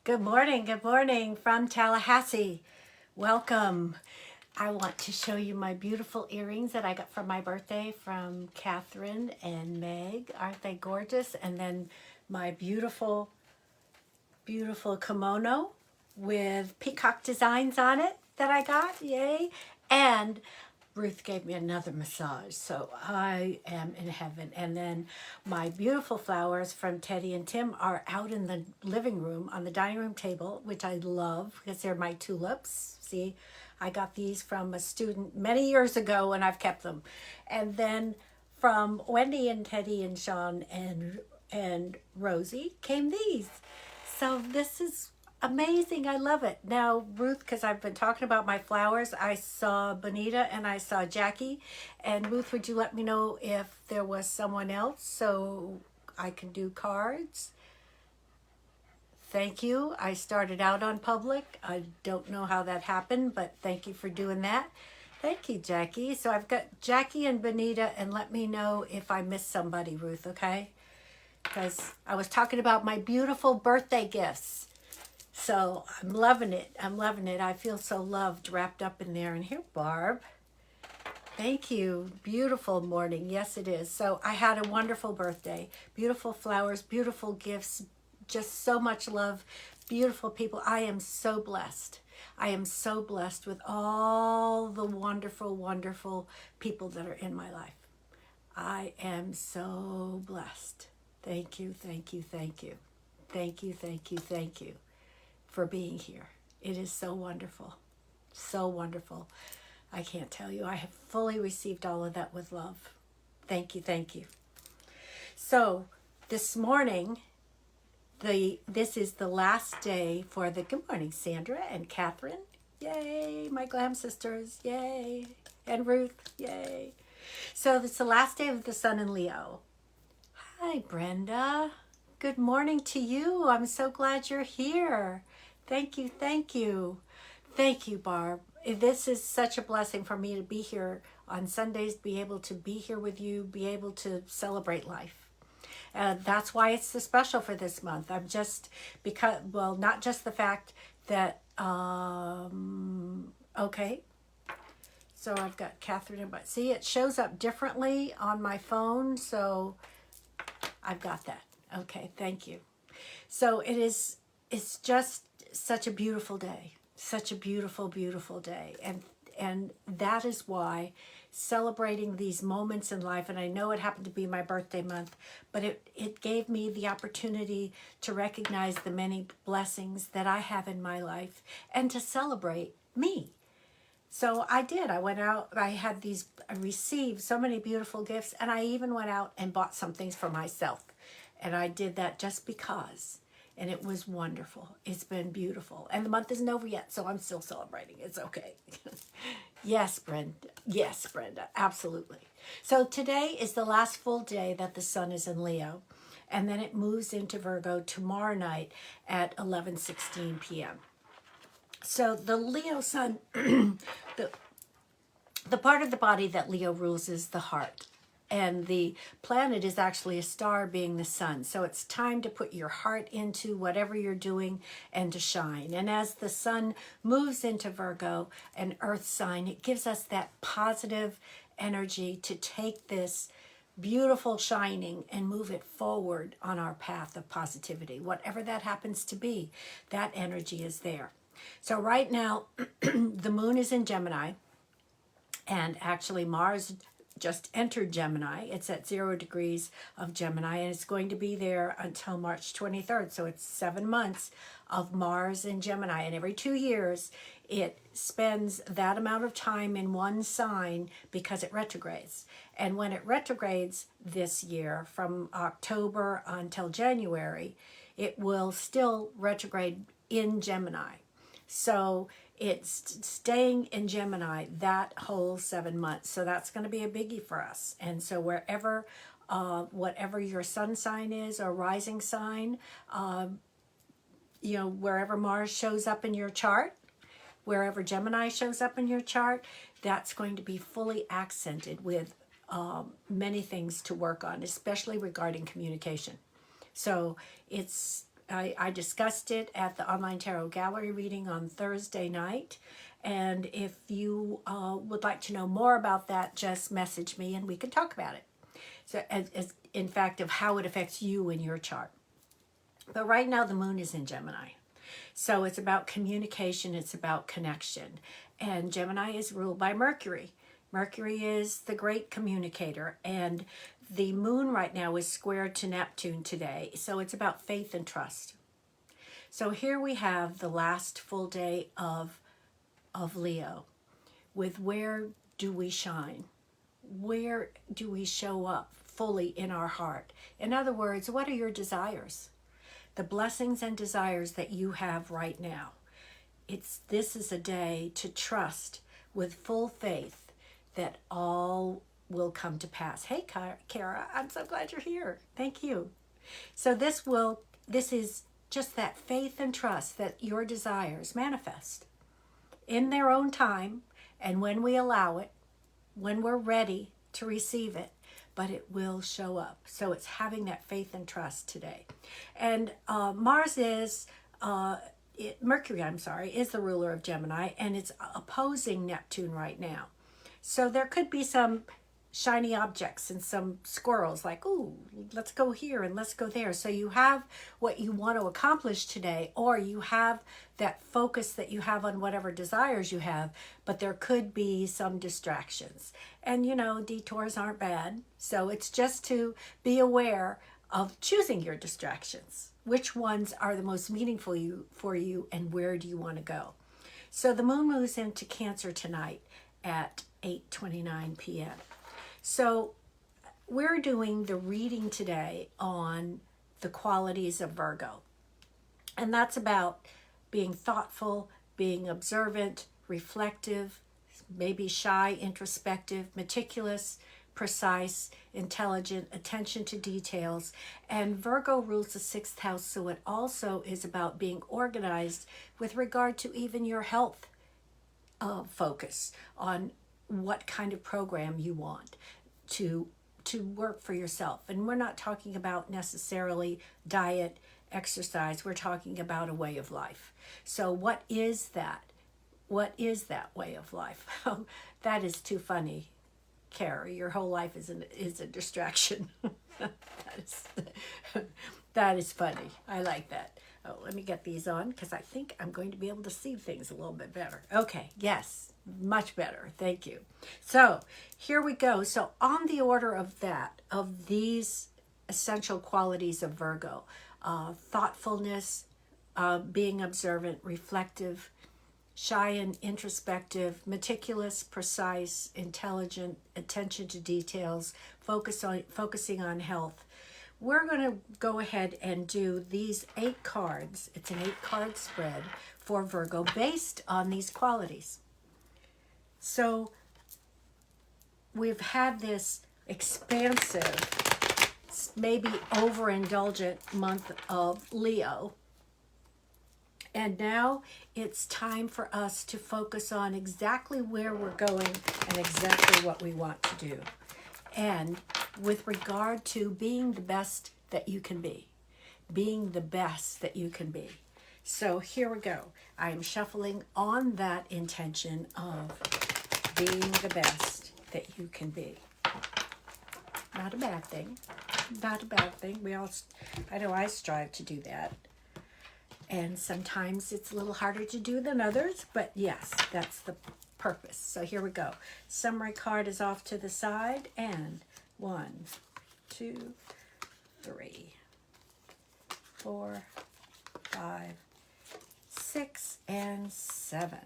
Good morning from Tallahassee. Welcome. I want to show you my beautiful earrings that I got for my birthday from Catherine and Meg. Aren't they gorgeous? And then my beautiful kimono with peacock designs on it that I got. Yay. And Ruth gave me another massage, so I am in heaven. And then my beautiful flowers from Teddy and Tim are out in the living room on the dining room table, which I love because they're my tulips. See, I got these from a student many years ago and I've kept them. And then from Wendy and Teddy and Sean and Rosie came these. So this is amazing. I love it. Now, Ruth, because I've been talking about my flowers, I saw Bonita and I saw Jackie. And Ruth, would you let me know if there was someone else so I can do cards? Thank you. I started out on public. I don't know how that happened, but thank you for doing that. Thank you, Jackie. So I've got Jackie and Bonita, and let me know if I missed somebody, Ruth, okay? Because I was talking about my beautiful birthday gifts. So I'm loving it. I'm loving it. I feel so loved wrapped up in there. And here, Barb. Thank you. Beautiful morning. Yes, it is. So I had a wonderful birthday. Beautiful flowers, beautiful gifts, just so much love, beautiful people. I am so blessed. I am so blessed with all the wonderful, wonderful people that are in my life. I am so blessed. Thank you, thank you, thank you. Thank you, thank you, thank you for being here. It is so wonderful. So wonderful. I can't tell you. I have fully received all of that with love. Thank you, thank you. So this morning, this is the last day for the good morning, Sandra and Catherine. Yay, my glam sisters. Yay. And Ruth. Yay. So it's the last day of the sun in Leo. Hi, Brenda. Good morning to you. I'm so glad you're here. Thank you, thank you. Thank you, Barb. This is such a blessing for me to be here on Sundays, be able to be here with you, be able to celebrate life. That's why it's so special for this month. I'm just, not just the fact that, okay. So I've got Catherine, but see, it shows up differently on my phone, so I've got that. Okay, thank you. So it's just such a beautiful day, such a beautiful, beautiful day. And that is why celebrating these moments in life, and I know it happened to be my birthday month, but it gave me the opportunity to recognize the many blessings that I have in my life and to celebrate me. So I did. I went out, I received so many beautiful gifts, and I even went out and bought some things for myself. And I did that just because. And it was wonderful. It's been beautiful. And the month isn't over yet, so I'm still celebrating. It's okay. Yes, Brenda. Yes, Brenda. Absolutely. So today is the last full day that the sun is in Leo. And then it moves into Virgo tomorrow night at 11:16 p.m. So the Leo sun, the part of the body that Leo rules is the heart. And the planet is actually a star, being the sun. So it's time to put your heart into whatever you're doing and to shine. And as the sun moves into Virgo, an earth sign, it gives us that positive energy to take this beautiful shining and move it forward on our path of positivity. Whatever that happens to be, that energy is there. So right now, the moon is in Gemini, and actually Mars just entered Gemini. It's at 0 degrees of Gemini, and it's going to be there until March 23rd. So it's 7 months of Mars in Gemini, and every 2 years it spends that amount of time in one sign because it retrogrades. And when it retrogrades this year from October until January, it will still retrograde in Gemini. So it's staying in Gemini that whole 7 months. So that's going to be a biggie for us. And so whatever your sun sign is or rising sign, wherever Mars shows up in your chart, wherever Gemini shows up in your chart, that's going to be fully accented with many things to work on, especially regarding communication. So it's I discussed it at the online tarot gallery reading on Thursday night. And if you would like to know more about that, just message me and we can talk about it. So, as in fact, of how it affects you in your chart. But right now, the moon is in Gemini. So it's about communication, it's about connection. And Gemini is ruled by Mercury. Mercury is the great communicator, and the moon right now is squared to Neptune today. So it's about faith and trust. So here we have the last full day of Leo, with where do we shine? Where do we show up fully in our heart? In other words, what are your desires? The blessings and desires that you have right now. This is a day to trust with full faith that all will come to pass. Hey, Kara, I'm so glad you're here. Thank you. So this is just that faith and trust that your desires manifest in their own time, and when we allow it, when we're ready to receive it, but it will show up. So it's having that faith and trust today. And Mercury, is the ruler of Gemini, and it's opposing Neptune right now. So there could be some shiny objects and some squirrels like, ooh, let's go here and let's go there. So you have what you want to accomplish today, or you have that focus that you have on whatever desires you have, but there could be some distractions. And detours aren't bad. So it's just to be aware of choosing your distractions. Which ones are the most meaningful for you, and where do you want to go? So the moon moves into Cancer tonight at 8:29 p.m. So we're doing the reading today on the qualities of Virgo. And that's about being thoughtful, being observant, reflective, maybe shy, introspective, meticulous, precise, intelligent, attention to details. And Virgo rules the 6th house, so it also is about being organized with regard to even your health focus on what kind of program you want to work for yourself. And we're not talking about necessarily diet, exercise. We're talking about a way of life. So what is that? What is that way of life? That is too funny, Carrie. Your whole life is a distraction. That is funny. I like that. Oh, let me get these on because I think I'm going to be able to see things a little bit better. Okay, yes, much better. Thank you. So here we go. So on the order of these essential qualities of Virgo, thoughtfulness, being observant, reflective, shy and introspective, meticulous, precise, intelligent, attention to details, focusing on health. We're going to go ahead and do these 8 cards. It's an 8-card spread for Virgo based on these qualities. So we've had this expansive, maybe overindulgent month of Leo. And now it's time for us to focus on exactly where we're going and exactly what we want to do. And with regard to being the best that you can be, being the best that you can be. So here we go. I am shuffling on that intention of being the best that you can be. Not a bad thing. Not a bad thing. I know I strive to do that. And sometimes it's a little harder to do than others, but yes, that's the purpose. So here we go. Summary card is off to the side, and 1, 2, 3, 4, 5, 6, and 7.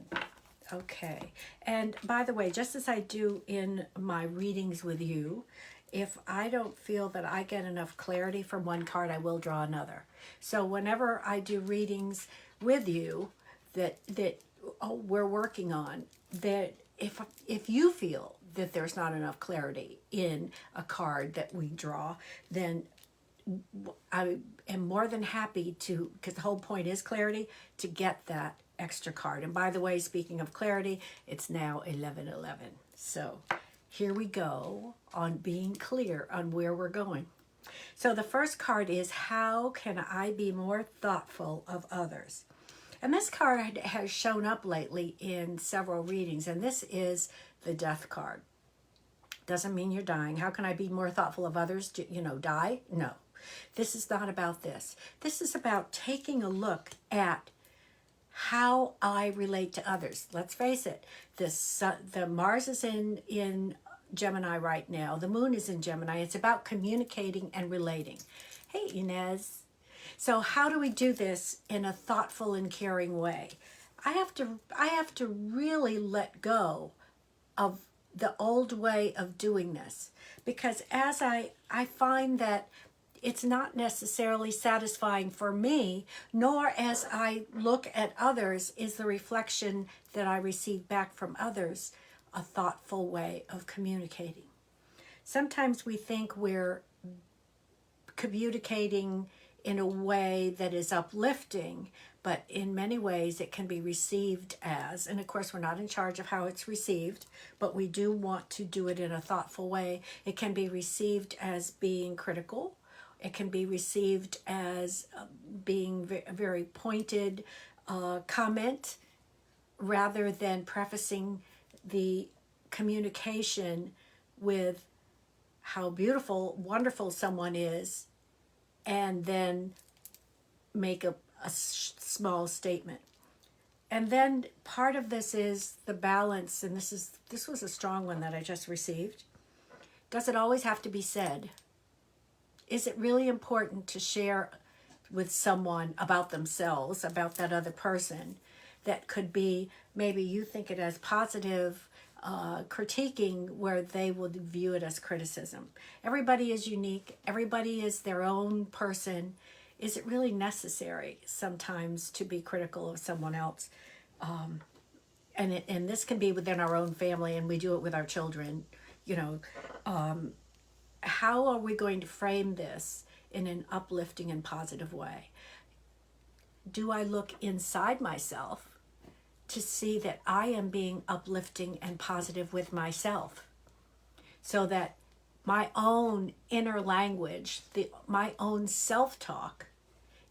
Okay. And by the way, just as I do in my readings with you, if I don't feel that I get enough clarity from one card, I will draw another. So whenever I do readings with you that we're working on, that if you feel that there's not enough clarity in a card that we draw, then I am more than happy to, because the whole point is clarity, to get that extra card. And by the way, speaking of clarity, it's now 11:11. So here we go on being clear on where we're going. So the first card is, how can I be more thoughtful of others? And this card has shown up lately in several readings, and this is the Death card. Doesn't mean you're dying. How can I be more thoughtful of others? Die? No. This is not about this. This is about taking a look at how I relate to others. Let's face it, the Mars is in Gemini right now. The moon is in Gemini. It's about communicating and relating. Hey, Inez. So how do we do this in a thoughtful and caring way? I have to really let go of the old way of doing this, because as I find that it's not necessarily satisfying for me, nor as I look at others is the reflection that I receive back from others a thoughtful way of communicating. Sometimes we think we're communicating in a way that is uplifting, but in many ways it can be received as, and of course we're not in charge of how it's received, but we do want to do it in a thoughtful way. It can be received as being critical. It can be received as being a very pointed comment, rather than prefacing the communication with how beautiful, wonderful someone is, and then make a small statement. And then part of this is the balance, and this was a strong one that I just received. Does it always have to be said? Is it really important to share with someone about themselves, about that other person, that could be, maybe you think it as positive critiquing, where they will view it as criticism? Everybody is unique. Everybody is their own person. Is it really necessary sometimes to be critical of someone else? And this can be within our own family, and we do it with our children. How are we going to frame this in an uplifting and positive way? Do I look inside myself to see that I am being uplifting and positive with myself, so that my own inner language, my own self-talk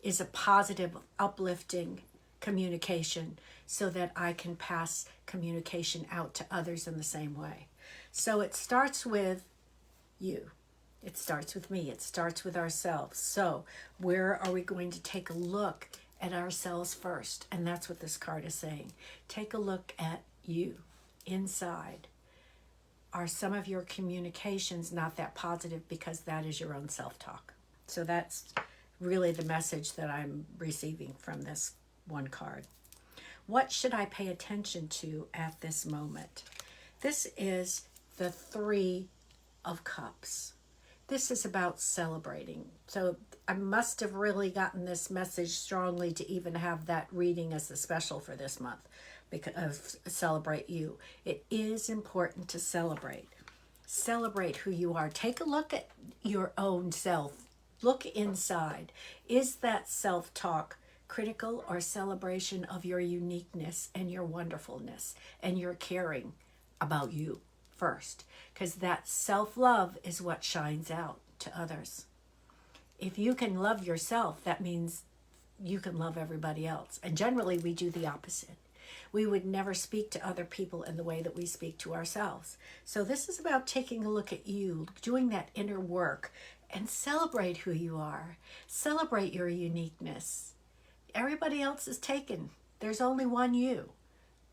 is a positive, uplifting communication, so that I can pass communication out to others in the same way? So it starts with you. It starts with me. It starts with ourselves. So where are we going to take a look at ourselves first? And that's what this card is saying. Take a look at you inside. Are some of your communications not that positive because that is your own self-talk? So that's really the message that I'm receiving from this one card. What should I pay attention to at this moment? This is the Three of Cups. This is about celebrating. So I must have really gotten this message strongly to even have that reading as the special for this month, because of Celebrate You. It is important to celebrate. Celebrate who you are. Take a look at your own self. Look inside. Is that self-talk critical or celebration of your uniqueness and your wonderfulness and your caring about you first? Because that self-love is what shines out to others. If you can love yourself, that means you can love everybody else. And generally we do the opposite. We would never speak to other people in the way that we speak to ourselves. So this is about taking a look at you, doing that inner work, and celebrate who you are. Celebrate your uniqueness. Everybody else is taken. There's only one you.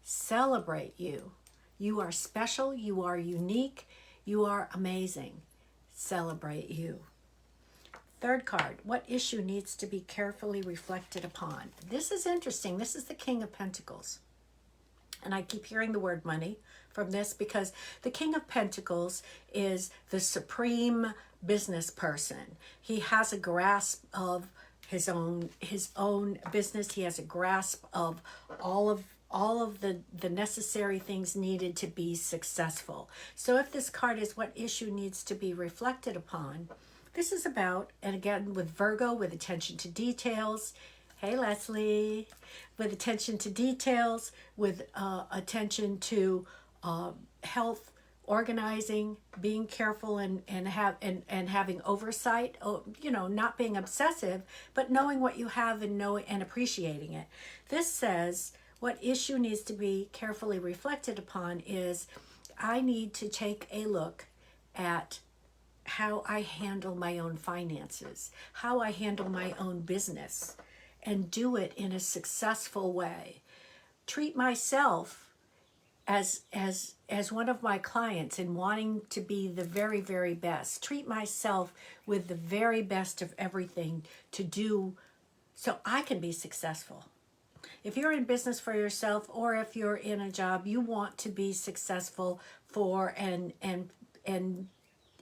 Celebrate you. You are special. You are unique. You are amazing. Celebrate you. Third card, what issue needs to be carefully reflected upon? This is interesting. This is the King of Pentacles. And I keep hearing the word money from this, because the King of Pentacles is the supreme business person. He has a grasp of his own business. He has a grasp of all of the necessary things needed to be successful. So if this card is what issue needs to be reflected upon, this is about, and again with Virgo, with attention to details. Hey Leslie, with attention to details, with attention to health organizing, being careful, and having oversight. Not being obsessive, but knowing what you have and knowing and appreciating it. This says what issue needs to be carefully reflected upon is I need to take a look at how I handle my own finances, how I handle my own business, and do it in a successful way. Treat myself as one of my clients in wanting to be the very, very best. Treat myself with the very best of everything to do so I can be successful. If you're in business for yourself, or if you're in a job, you want to be successful for and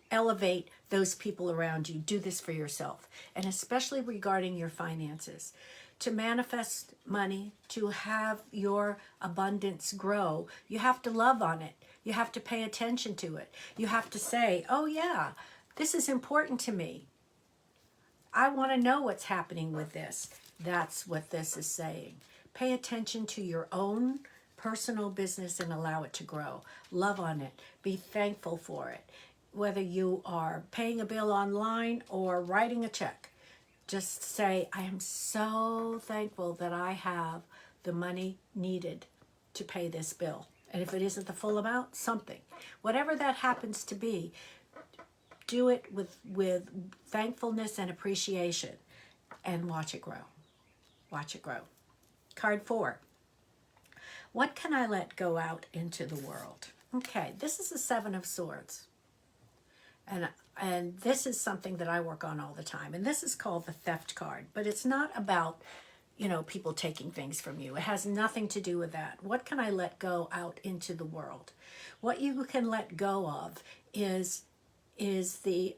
elevate those people around you. Do this for yourself, and especially regarding your finances. To manifest money, to have your abundance grow, you have to love on it. You have to pay attention to it. You have to say, oh yeah, this is important to me. I want to know what's happening with this. That's what this is saying. Pay attention to your own personal business and allow it to grow. Love on it. Be thankful for it. Whether you are paying a bill online or writing a check, just say, I am so thankful that I have the money needed to pay this bill. And if it isn't the full amount, something. Whatever that happens to be, do it with thankfulness and appreciation, and watch it grow. Watch it grow. Card 4. What can I let go out into the world? Okay, this is the 7 of Swords. And this is something that I work on all the time. And this is called the theft card. But it's not about, people taking things from you. It has nothing to do with that. What can I let go out into the world? What you can let go of is the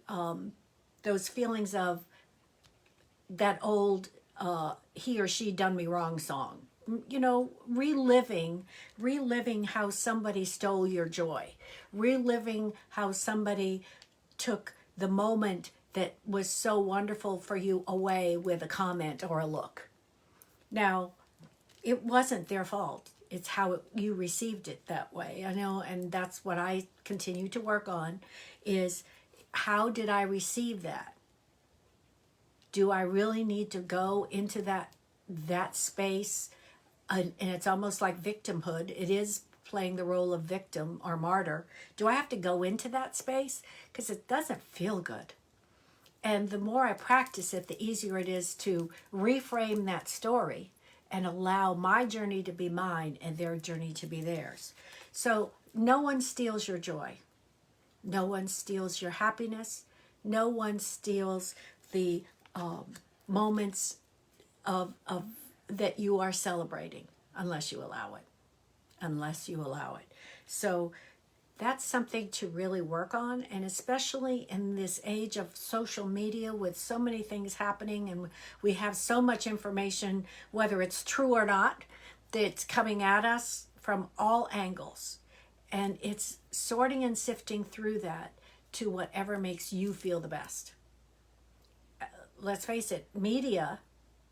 those feelings of that old he or she done me wrong song. Reliving how somebody stole your joy. Reliving how somebody took the moment that was so wonderful for you away with a comment or a look. Now, it wasn't their fault. It's how you received it that way. I know, and that's what I continue to work on, is how did I receive that? Do I really need to go into that space? And it's almost like victimhood. It is playing the role of victim or martyr. Do I have to go into that space? Because it doesn't feel good. And the more I practice it, the easier it is to reframe that story and allow my journey to be mine and their journey to be theirs. So no one steals your joy. No one steals your happiness. No one steals the moments of that you are celebrating unless you allow it. So that's something to really work on, and especially in this age of social media with so many things happening, and we have so much information, whether it's true or not, that's coming at us from all angles. And it's sorting and sifting through that to whatever makes you feel the best. Let's face it, media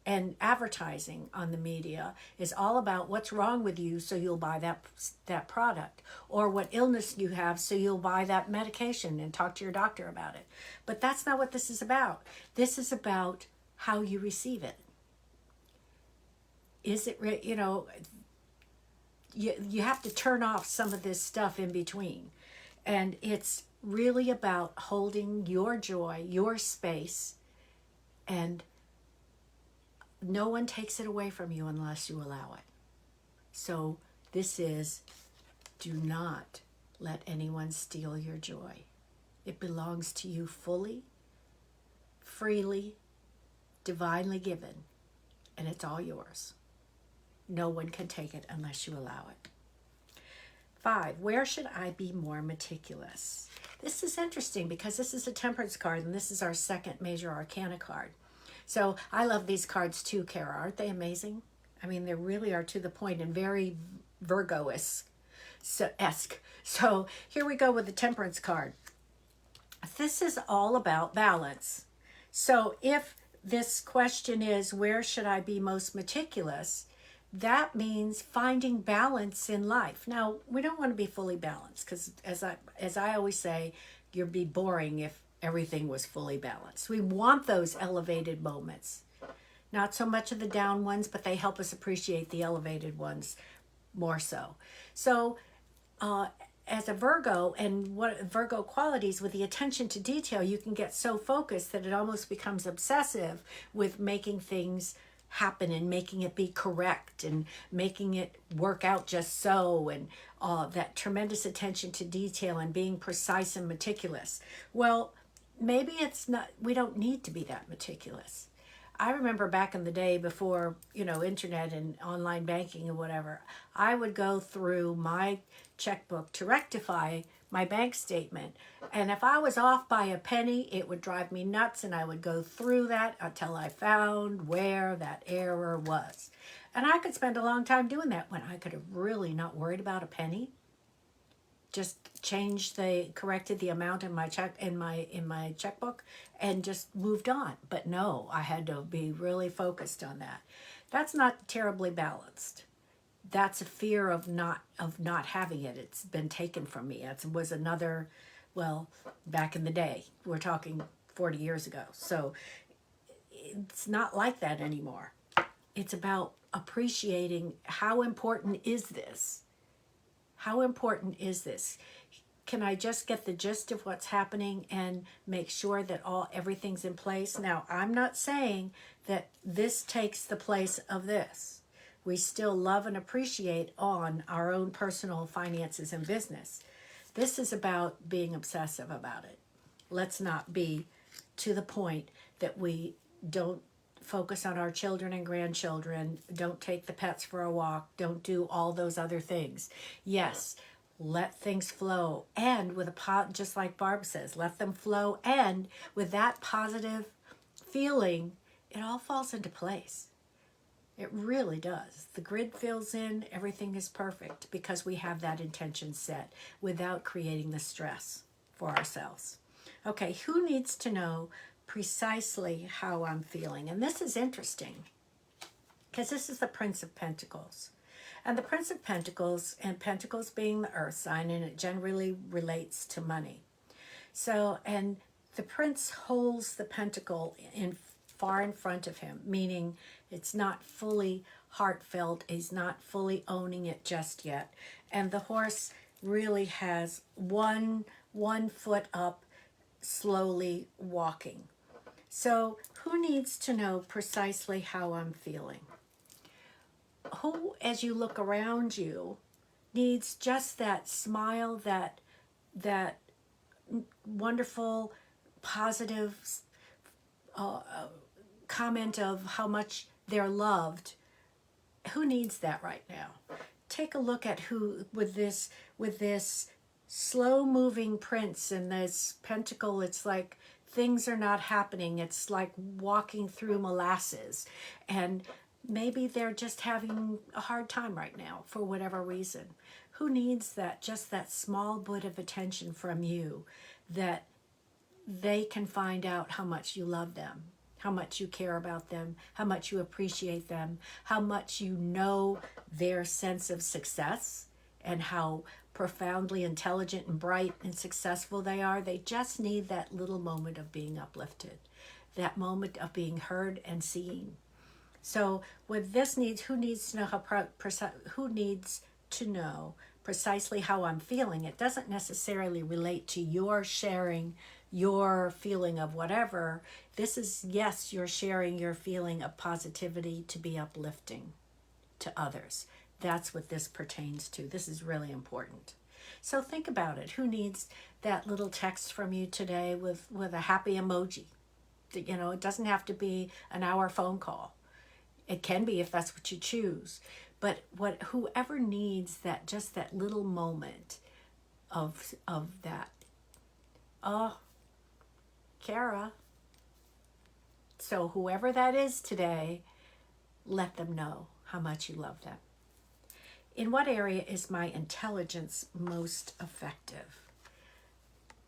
and advertising on the media is all about what's wrong with you, so you'll buy that product, or what illness you have, so you'll buy that medication and talk to your doctor about it. But that's not what this is about. This is about how you receive it. Is it, you have to turn off some of this stuff in between. And it's really about holding your joy, your space, and no one takes it away from you unless you allow it. So this is, do not let anyone steal your joy. It belongs to you fully, freely, divinely given, and it's all yours. No one can take it unless you allow it. 5, where should I be more meticulous? This is interesting because this is a Temperance card, and this is our second major arcana card. So I love these cards too, Kara. Aren't they amazing? I mean, they really are to the point and very Virgo-esque. So here we go with the Temperance card. This is all about balance. So if this question is, where should I be most meticulous? that means finding balance in life. Now, we don't want to be fully balanced because, as I always say, you'd be boring if everything was fully balanced. We want those elevated moments, not so much of the down ones, but they help us appreciate the elevated ones more so. So, as a Virgo, and what Virgo qualities, with the attention to detail, you can get so focused that it almost becomes obsessive with making things happen and making it be correct and making it work out just so, and that tremendous attention to detail and being precise and meticulous. Well, maybe it's not, we don't need to be that meticulous. I remember back in the day before, internet and online banking and whatever, I would go through my checkbook to rectify my bank statement. And if I was off by a penny, it would drive me nuts, and I would go through that until I found where that error was. And I could spend a long time doing that when I could have really not worried about a penny. Just corrected the amount in my checkbook and just moved on. But no, I had to be really focused on that. That's not terribly balanced. That's a fear of not having it. It's been taken from me. It was another, well, back in the day. We're talking 40 years ago. So it's not like that anymore. It's about appreciating how important is this? How important is this? Can I just get the gist of what's happening and make sure that everything's in place? Now, I'm not saying that this takes the place of this. We still love and appreciate on our own personal finances and business. This is about being obsessive about it. Let's not be to the point that we don't focus on our children and grandchildren, don't take the pets for a walk, don't do all those other things. Yes, let things flow, and with just like Barb says, let them flow, and with that positive feeling, it all falls into place. It really does. The grid fills in, everything is perfect because we have that intention set without creating the stress for ourselves. Okay, who needs to know precisely how I'm feeling? And this is interesting because this is the Prince of Pentacles. And the Prince of Pentacles, and Pentacles being the earth sign, and it generally relates to money. So, and the Prince holds the pentacle far in front of him, meaning it's not fully heartfelt. He's not fully owning it just yet. And the horse really has one foot up, slowly walking. So who needs to know precisely how I'm feeling? Who, as you look around you, needs just that smile, that wonderful, positive comment of how much they're loved? Who needs that right now? Take a look at who, with this slow-moving prince and this pentacle, it's like things are not happening. It's like walking through molasses, and maybe they're just having a hard time right now for whatever reason. Who needs that, just that small bit of attention from you, that they can find out how much you love them, how much you care about them, how much you appreciate them, how much you know their sense of success and how profoundly intelligent and bright and successful they are. They just need that little moment of being uplifted, that moment of being heard and seen. So with this needs, who needs to know precisely how I'm feeling? It doesn't necessarily relate to your sharing your feeling of whatever. This is, yes, you're sharing your feeling of positivity to be uplifting to others. That's what this pertains to. This is really important. So think about it. Who needs that little text from you today with a happy emoji? You know, it doesn't have to be an hour phone call. It can be if that's what you choose. But whoever needs that, just that little moment of that. Oh, Kara. So whoever that is today, let them know how much you love them. In what area is my intelligence most effective?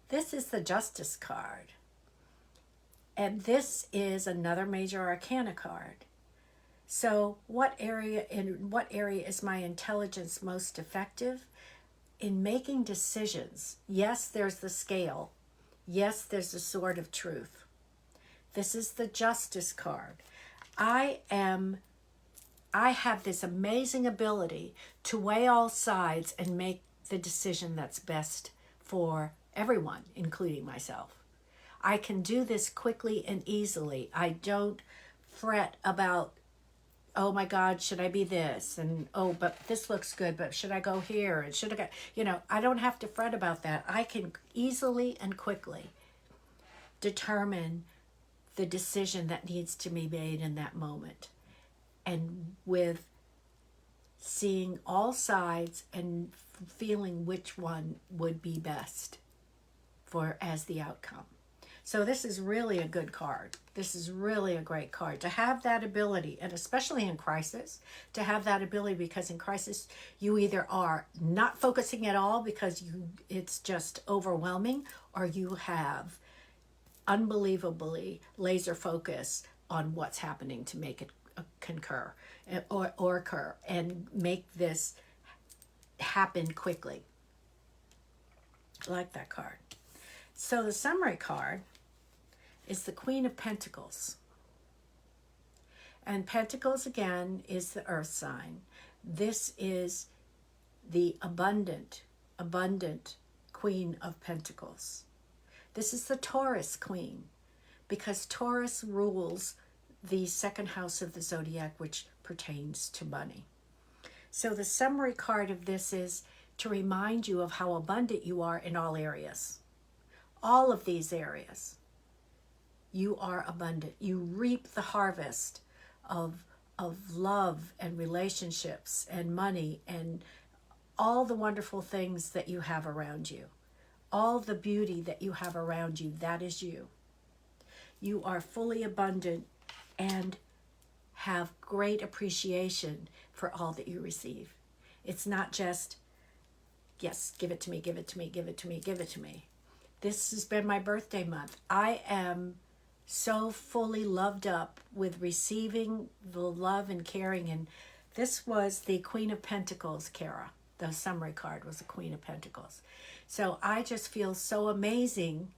This is the Justice card. And this is another major arcana card. So in what area is my intelligence most effective? In making decisions. Yes, there's the scale. Yes, there's the sword of truth. This is the justice card. I have this amazing ability to weigh all sides and make the decision that's best for everyone, including myself. I can do this quickly and easily. I don't fret about, oh my God, should I be this? And, oh, but this looks good, but should I go here? And should I go, I don't have to fret about that. I can easily and quickly determine the decision that needs to be made in that moment. And with seeing all sides and feeling which one would be best for as the outcome. So this is really a good card. This is really a great card to have that ability, and especially in crisis, to have that ability, because in crisis you either are not focusing at all because it's just overwhelming, or you have unbelievably laser focus on what's happening to make it concur or occur and make this happen quickly. I like that card. So the summary card is the Queen of Pentacles. And Pentacles, again, is the earth sign. This is the abundant Queen of Pentacles. This is the Taurus Queen, because Taurus rules the second house of the zodiac, which pertains to money. So the summary card of this is to remind you of how abundant you are in all areas. All of these areas. You are abundant. You reap the harvest of love and relationships and money and all the wonderful things that you have around you. All the beauty that you have around you, that is you. You are fully abundant and have great appreciation for all that you receive. It's not just, yes, give it to me, give it to me, give it to me, give it to me. This has been my birthday month. I am so fully loved up with receiving the love and caring. And this was the Queen of Pentacles, Kara. The summary card was the Queen of Pentacles. So I just feel so amazing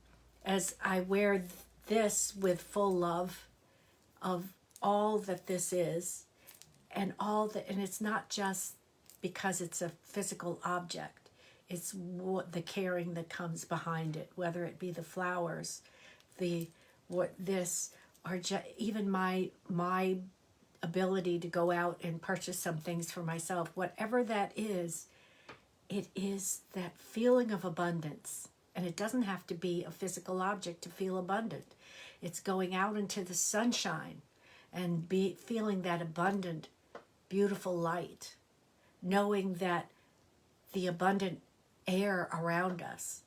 as I wear this with full love of all that this is, and it's not just because it's a physical object. It's what the caring that comes behind it, whether it be the flowers, or even my ability to go out and purchase some things for myself. Whatever that is, it is that feeling of abundance. And it doesn't have to be a physical object to feel abundant. It's going out into the sunshine and feeling that abundant, beautiful light, knowing that the abundant air around us,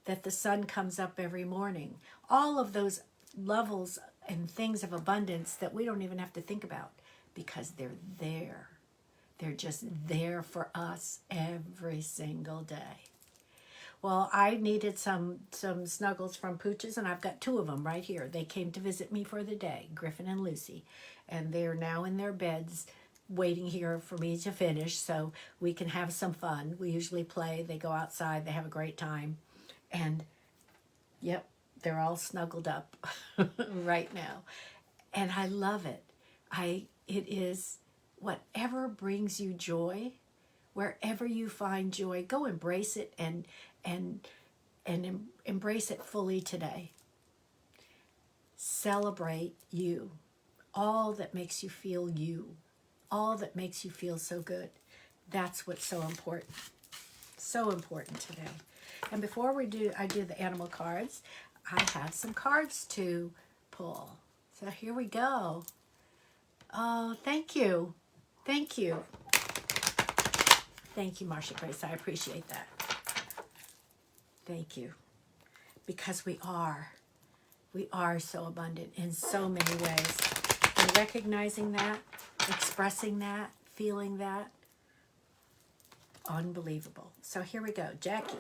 that the sun comes up every morning, all of those levels and things of abundance that we don't even have to think about because they're there. They're just there for us every single day. Well, I needed some snuggles from Pooches, and I've got two of them right here. They came to visit me for the day, Griffin and Lucy, and they're now in their beds waiting here for me to finish so we can have some fun. We usually play. They go outside. They have a great time. And, yep, they're all snuggled up right now. And I love it. It is whatever brings you joy, wherever you find joy, go embrace it and embrace it fully today. Celebrate you. All that makes you feel you. All that makes you feel so good. That's what's so important. So important today. And before I do the animal cards, I have some cards to pull. So here we go. Oh, thank you. Thank you. Thank you, Marcia Grace. I appreciate that. Thank you. Because we are so abundant in so many ways. And recognizing that, expressing that, feeling that, unbelievable. So here we go. Jackie.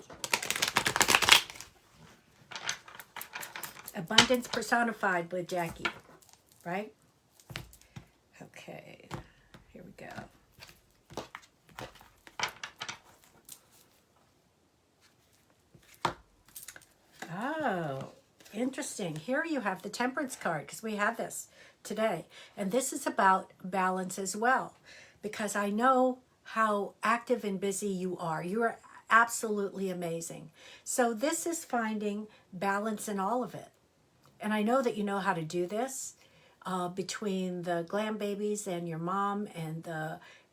Abundance personified with Jackie, right? Okay. interesting. Here you have the Temperance card, because we had this today. And this is about balance as well, because I know how active and busy you are. You are absolutely amazing. So this is finding balance in all of it. And I know that you know how to do this, between the glam babies and your mom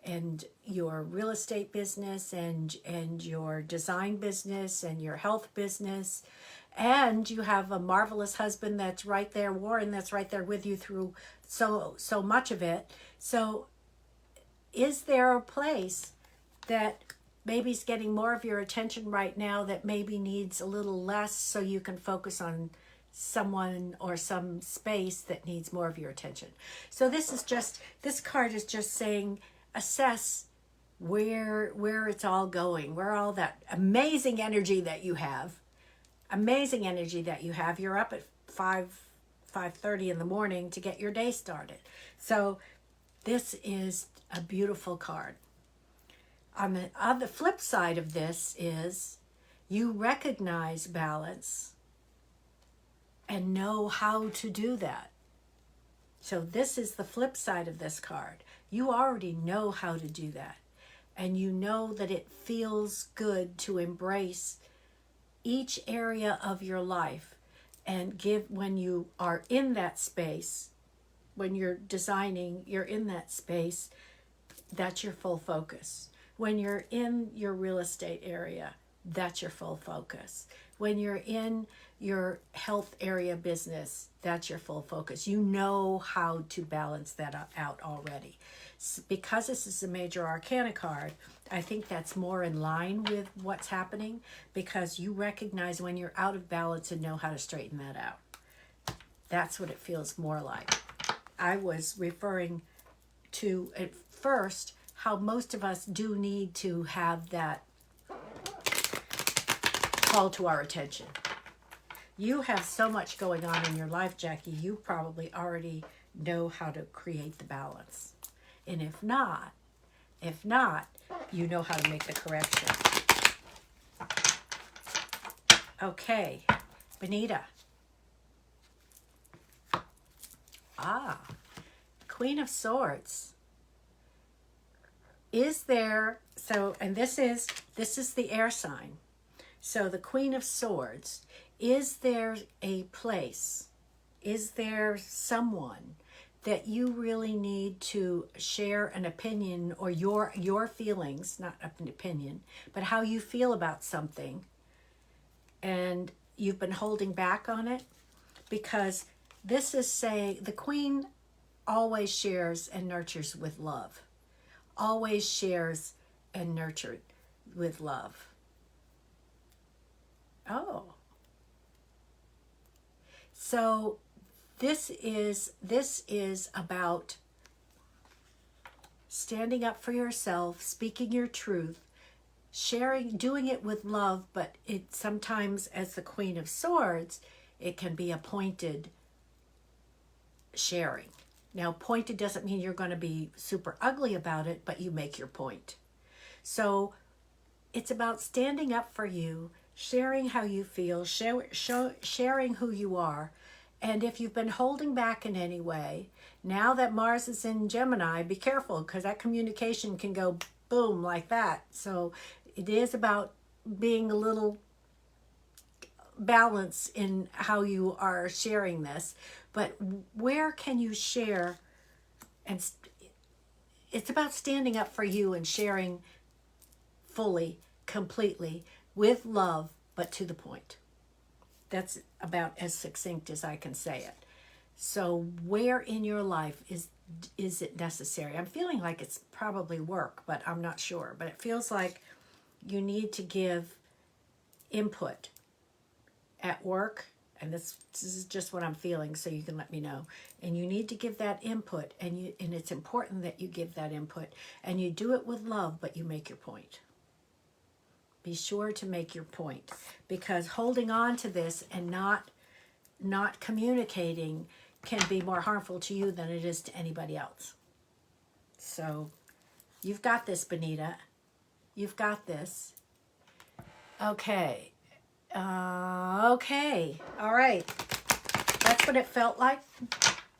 and your real estate business and your design business and your health business. And you have a marvelous husband that's right there, Warren, that's right there with you through so much of it. So is there a place that maybe's getting more of your attention right now that maybe needs a little less, so you can focus on someone or some space that needs more of your attention? So this card is just saying, assess where it's all going, where all that amazing energy that you have, you're up at 5:30 in the morning to get your day started. So this is a beautiful card. On the flip side of this is you recognize balance and know how to do that. So this is the flip side of this card. You already know how to do that. And you know that it feels good to embrace each area of your life and give, when you are in that space, when you're designing, you're in that space, that's your full focus. When you're in your real estate area, that's your full focus. When you're in your health area business, that's your full focus. You know how to balance that out already. Because this is a major arcana card, I think that's more in line with what's happening, because you recognize when you're out of balance and know how to straighten that out. That's what it feels more like. I was referring to, at first, how most of us do need to have that call to our attention. You have so much going on in your life, Jackie, you probably already know how to create the balance. And if not, you know how to make the correction. Okay, Benita. Queen of Swords. Is there, so, and this is the air sign. So the Queen of Swords, is there a place, is there someone that you really need to share an opinion, or your feelings, not an opinion, but how you feel about something, and you've been holding back on it? Because this is saying the Queen always shares and nurtures with love. Always shares and nurtured with love. Oh. So this is about standing up for yourself, speaking your truth, sharing, doing it with love, but it sometimes, as the Queen of Swords, it can be a pointed sharing. Now, pointed doesn't mean you're going to be super ugly about it, but you make your point. So it's about standing up for you, sharing how you feel, sharing who you are. And if you've been holding back in any way, now that Mars is in Gemini, be careful, because that communication can go boom like that. So it is about being a little balanced in how you are sharing this. But where can you share? And it's about standing up for you and sharing fully, completely, with love, but to the point. That's about as succinct as I can say it. So where in your life is it necessary? I'm feeling like it's probably work, but I'm not sure. But it feels like you need to give input at work, and this is just what I'm feeling, so you can let me know. And you need to give that input, and it's important that you give that input, and you do it with love, but you make your point. Be sure to make your point, because holding on to this and not communicating can be more harmful to you than it is to anybody else. So you've got this, Benita. You've got this. Okay. Okay. All right. what it felt like,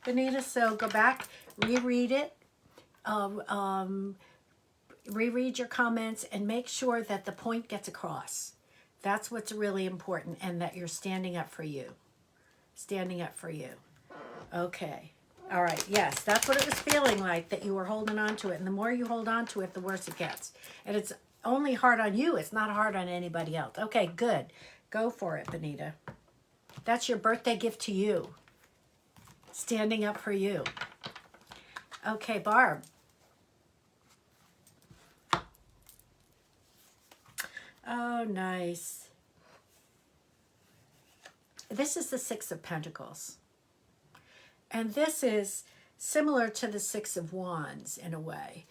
Benita. So go back, reread it, reread your comments, and make sure that the point gets across. That's what's really important, and that you're standing up for you. Standing up for you. Okay. All right. Yes, that's what it was feeling like, that you were holding on to it. And the more you hold on to it, the worse it gets. And it's only hard on you. It's not hard on anybody else. Okay, good. Go for it, Benita. That's your birthday gift to you. Standing up for you. Okay, Barb. Oh, nice. This is the Six of Pentacles. And this is similar to the Six of Wands in a way.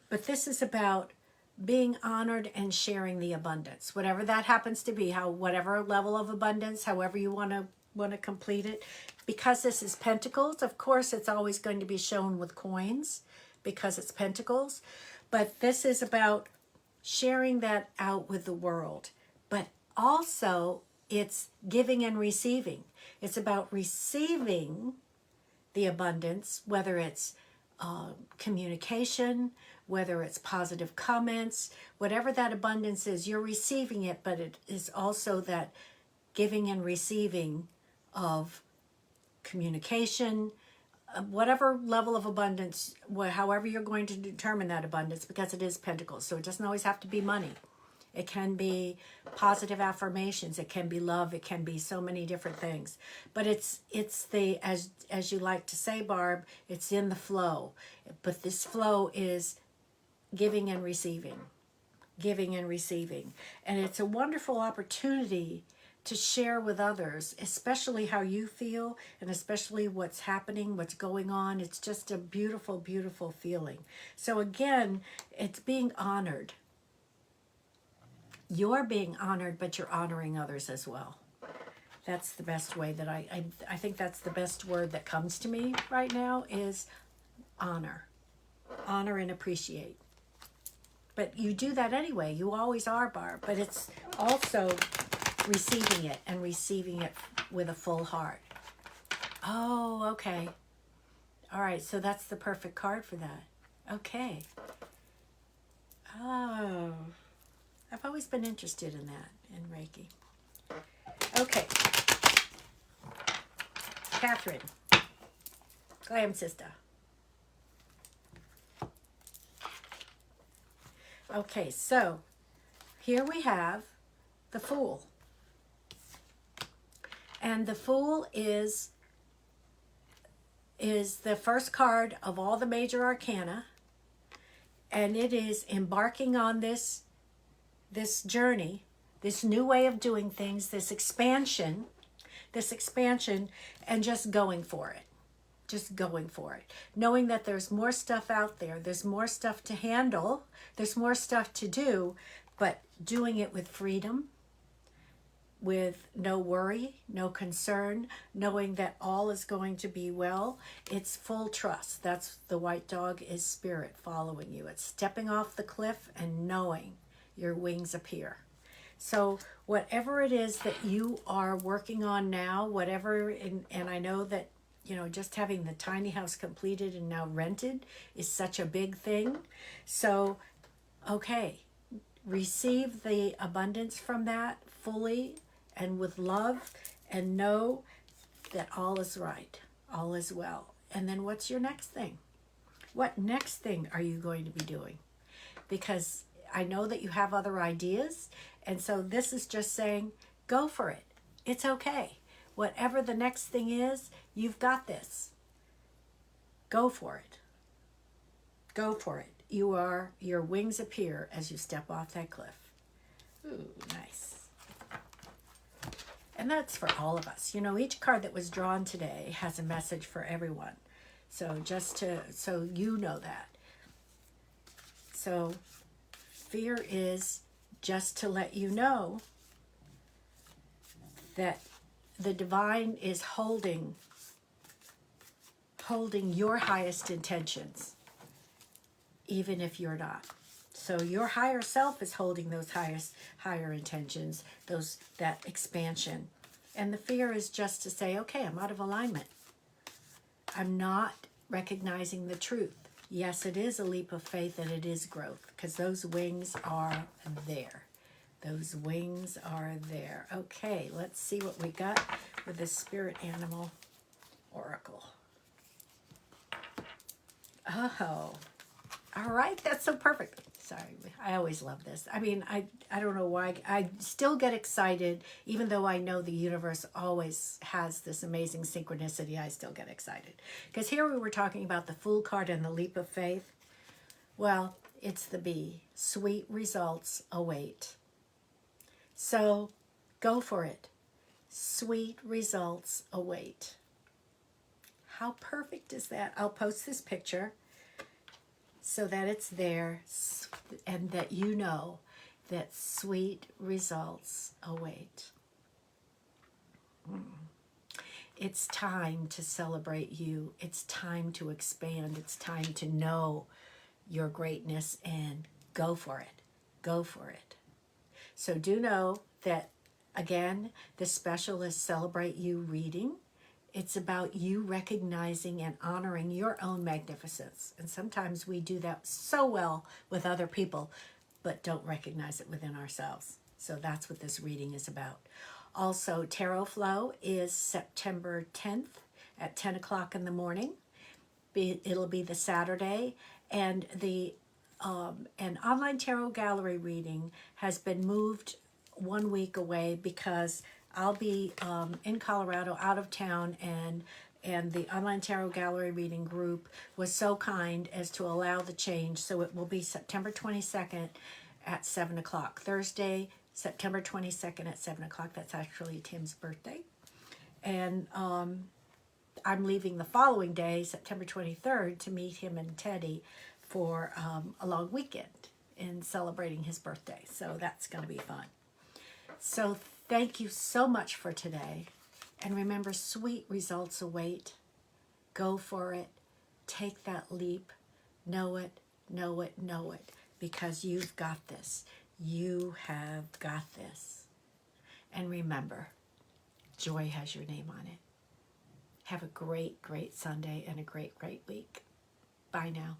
But this is about being honored and sharing the abundance, whatever that happens to be, whatever level of abundance, however you want to complete it. Because this is Pentacles, of course, it's always going to be shown with coins because it's Pentacles. But this is about sharing that out with the world. But also, it's giving and receiving. It's about receiving the abundance, whether it's communication, whether it's positive comments, whatever that abundance is, you're receiving it, but it is also that giving and receiving of communication, whatever level of abundance, however you're going to determine that abundance, because it is Pentacles. So it doesn't always have to be money. It can be positive affirmations. It can be love. It can be so many different things. But it's the, as you like to say, Barb, it's in the flow. But this flow is giving and receiving. Giving and receiving. And it's a wonderful opportunity to share with others, especially how you feel and especially what's happening, what's going on. It's just a beautiful, beautiful feeling. So again, it's being honored. You're being honored, but you're honoring others as well. That's the best way that I think that's the best word that comes to me right now is honor. Honor and appreciate. But you do that anyway. You always are, Barb. But it's also receiving it and receiving it with a full heart. Oh, okay. All right, so that's the perfect card for that. Okay. Oh, I've always been interested in that, in Reiki. Okay. Catherine. Glam sister. Okay, so here we have the Fool. And the Fool is the first card of all the major arcana. And it is embarking on this journey, this new way of doing things, this expansion, and just going for it. Just going for it. Knowing that there's more stuff out there. There's more stuff to handle. There's more stuff to do. But doing it with freedom, with no worry, no concern, knowing that all is going to be well. It's full trust. That's the white dog is spirit following you. It's stepping off the cliff and knowing your wings appear. So whatever it is that you are working on now, whatever, and I know that, just having the tiny house completed and now rented is such a big thing. So, okay, receive the abundance from that fully and with love, and know that all is right, all is well. And then what's your next thing? What next thing are you going to be doing? Because I know that you have other ideas, and so this is just saying, go for it. It's okay. Whatever the next thing is, you've got this. Go for it. Go for it. Your wings appear as you step off that cliff. Ooh, nice. And that's for all of us. Each card that was drawn today has a message for everyone. So so you know that. So fear is just to let you know that the divine is holding your highest intentions, even if you're not. So your higher self is holding those higher intentions, that expansion, And the fear is just to say, okay, I'm out of alignment. I'm not recognizing the truth. Yes, it is a leap of faith and it is growth because those wings are there. Those wings are there. Okay, let's see what we got with the Spirit Animal Oracle. Oh, all right. That's so perfect. Sorry, I always love this. I mean, I don't know why. I still get excited, even though I know the universe always has this amazing synchronicity. I still get excited. Because here we were talking about the Fool card and the leap of faith. Well, it's the B. Sweet results await. So go for it. Sweet results await. How perfect is that? I'll post this picture so that it's there and that you know that sweet results await. It's time to celebrate you. It's time to expand. It's time to know your greatness and go for it. Go for it. So do know that, again, the special is Celebrate You reading. It's about you recognizing and honoring your own magnificence. And sometimes we do that so well with other people, but don't recognize it within ourselves. So that's what this reading is about. Also, Tarot Flow is September 10th at 10 o'clock in the morning. It'll be the Saturday. And an online tarot gallery reading has been moved 1 week away because I'll be in Colorado, out of town, and the online tarot gallery reading group was so kind as to allow the change. So it will be September 22nd at 7 o'clock. Thursday, September 22nd at 7 o'clock. That's actually Tim's birthday. And I'm leaving the following day, September 23rd, to meet him and Teddy for a long weekend in celebrating his birthday. So that's going to be fun. So thank you so much for today. And remember, sweet results await. Go for it. Take that leap. Know it, know it, know it. Because you've got this. You have got this. And remember, joy has your name on it. Have a great, great Sunday and a great, great week. Bye now.